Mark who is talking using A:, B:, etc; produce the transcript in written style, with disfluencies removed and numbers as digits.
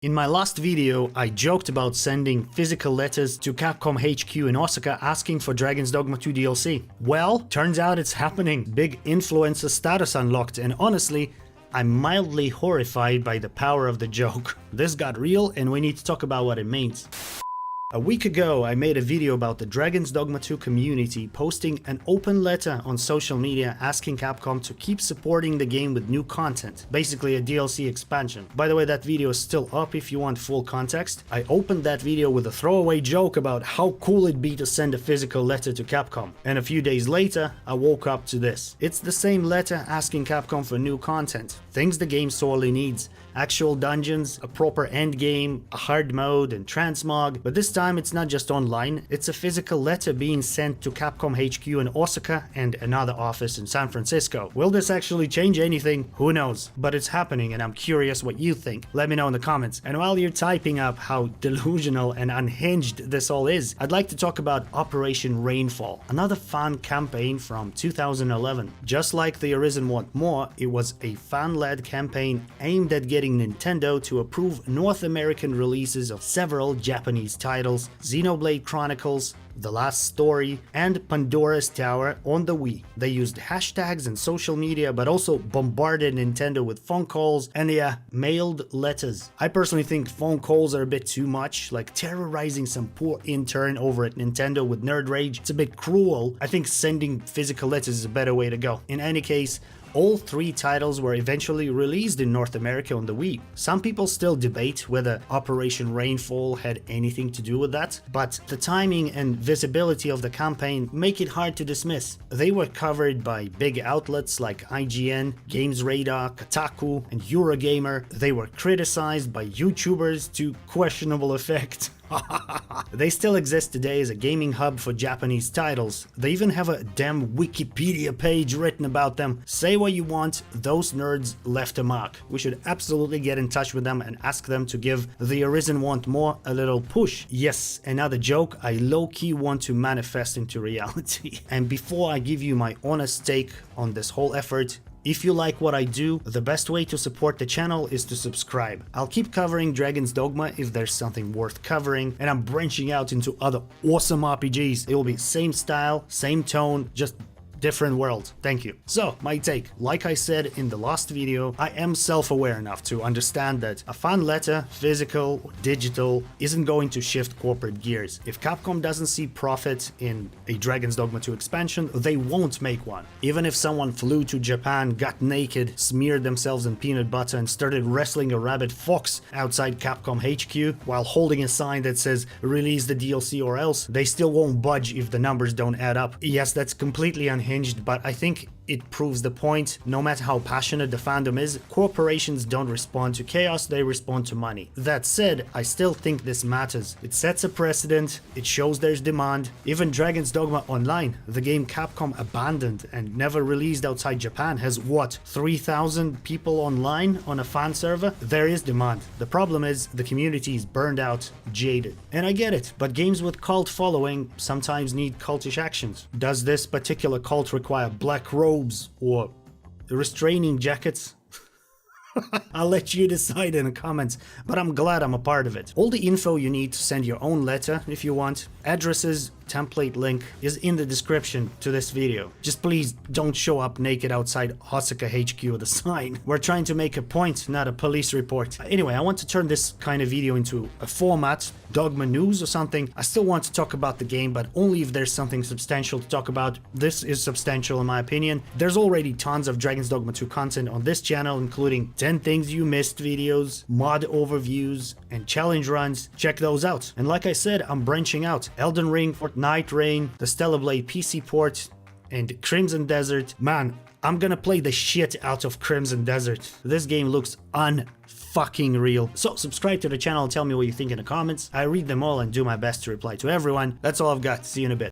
A: In my last video, I joked about sending physical letters to Capcom HQ in Osaka asking for Dragon's Dogma 2 DLC. Well, turns out it's happening. Big influencer status unlocked, and honestly, I'm mildly horrified by the power of the joke. This got real and we need to talk about what it means. A week ago, I made a video about the Dragon's Dogma 2 community posting an open letter on social media asking Capcom to keep supporting the game with new content, basically a DLC expansion. By the way, that video is still up if you want full context. I opened that video with a throwaway joke about how cool it'd be to send a physical letter to Capcom, and a few days later, I woke up to this. It's the same letter asking Capcom for new content, things the game sorely needs, actual dungeons, a proper endgame, a hard mode, and transmog, but this time it's not just online, it's a physical letter being sent to Capcom HQ in Osaka and another office in San Francisco. Will this actually change anything? Who knows? But it's happening and I'm curious what you think. Let me know in the comments. And while you're typing up how delusional and unhinged this all is, I'd like to talk about Operation Rainfall, another fan campaign from 2011. Just like the Arisen Want More, it was a fan-led campaign aimed at getting Nintendo to approve North American releases of several Japanese titles, Xenoblade Chronicles, The Last Story, and Pandora's Tower on the Wii. They used hashtags and social media, but also bombarded Nintendo with phone calls and mailed letters. I personally think phone calls are a bit too much, like terrorizing some poor intern over at Nintendo with nerd rage. It's a bit cruel. I think sending physical letters is a better way to go. In any case, all three titles were eventually released in North America on the Wii. Some people still debate whether Operation Rainfall had anything to do with that, but the timing and visibility of the campaign make it hard to dismiss. They were covered by big outlets like IGN, Games Radar, Kotaku, and Eurogamer. They were criticized by YouTubers to questionable effect. They still exist today as a gaming hub for Japanese titles. They even have a damn Wikipedia page written about them. Say what you want, those nerds left a mark. We should absolutely get in touch with them and ask them to give the Arisen Want More a little push. Yes, another joke I low-key want to manifest into reality. And before I give you my honest take on this whole effort, if you like what I do, the best way to support the channel is to subscribe. I'll keep covering Dragon's Dogma if there's something worth covering, and I'm branching out into other awesome RPGs. It will be same style, same tone, just different world. Thank you. So, my take. Like I said in the last video, I am self-aware enough to understand that a fan letter, physical or digital, isn't going to shift corporate gears. If Capcom doesn't see profit in a Dragon's Dogma 2 expansion, they won't make one. Even if someone flew to Japan, got naked, smeared themselves in peanut butter and started wrestling a rabid fox outside Capcom HQ while holding a sign that says release the DLC or else, they still won't budge if the numbers don't add up. Yes, that's completely unhinged, but I think it proves the point. No matter how passionate the fandom is, corporations don't respond to chaos, they respond to money. That said, I still think this matters. It sets a precedent, it shows there's demand. Even Dragon's Dogma Online, the game Capcom abandoned and never released outside Japan, has what, 3,000 people online on a fan server? There is demand. The problem is the community is burned out, jaded. And I get it, but games with cult following sometimes need cultish actions. Does this particular cult require black robes or restraining jackets? I'll let you decide in the comments, but I'm glad I'm a part of it. All the info you need to send your own letter if you want, addresses, template link is in the description to this video. Just please don't show up naked outside Osaka HQ with a sign. We're trying to make a point, not a police report. Anyway, I want to turn this kind of video into a format, Dogma news or something. I still want to talk about the game, but only if there's something substantial to talk about. This is substantial in my opinion. There's already tons of Dragon's Dogma 2 content on this channel, including 10 things you missed videos, mod overviews, and challenge runs. Check those out. And like I said, I'm branching out. Elden Ring, Night Rain, the Stellar Blade PC port, and Crimson Desert. Man, I'm gonna play the shit out of Crimson Desert. This game looks unfucking real. So subscribe to the channel and tell me what you think in the comments. I read them all and do my best to reply to everyone. That's all I've got. See you in a bit.